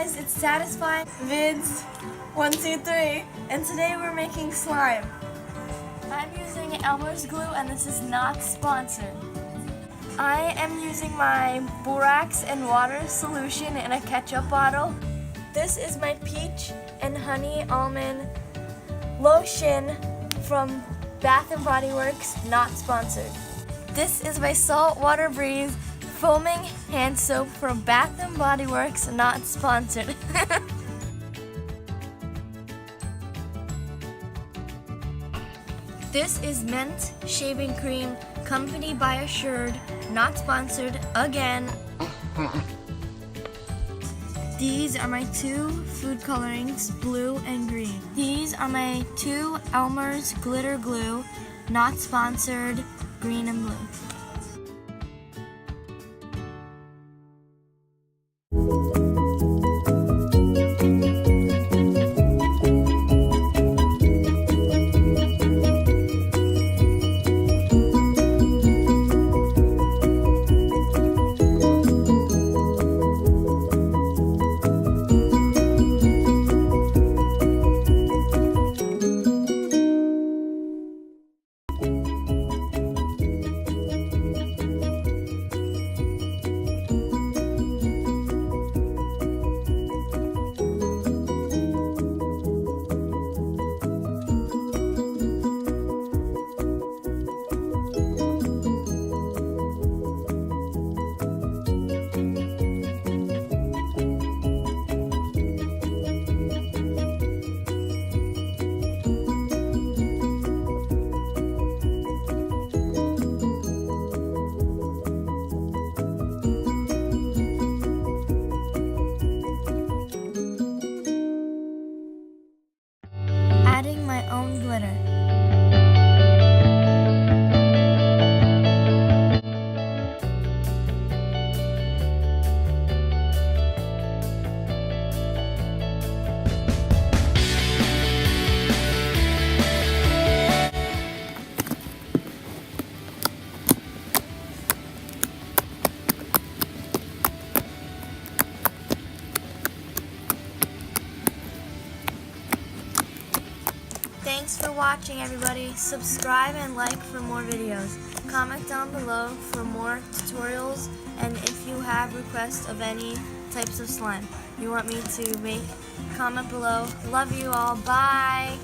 guys, it's Satisfying Vids 123, and today we're making slime. I'm using Elmer's glue and this is not sponsored. I am using my borax and water solution in a ketchup bottle. This is my peach and honey almond lotion from Bath & Body Works, not sponsored. This is my Saltwater Breeze foaming hand soap from Bath & Body Works, not sponsored. This is Mint Shaving Cream, company by Assured, not sponsored again. These are my two food colorings, blue and green. These are my two Elmer's glitter glue, not sponsored, green and blue. Adding my own glitter. Thanks for watching, everybody. Subscribe and like for more videos. Comment down below for more tutorials, and if you have requests of any types of slime you want me to make, comment below. Love you all. Bye!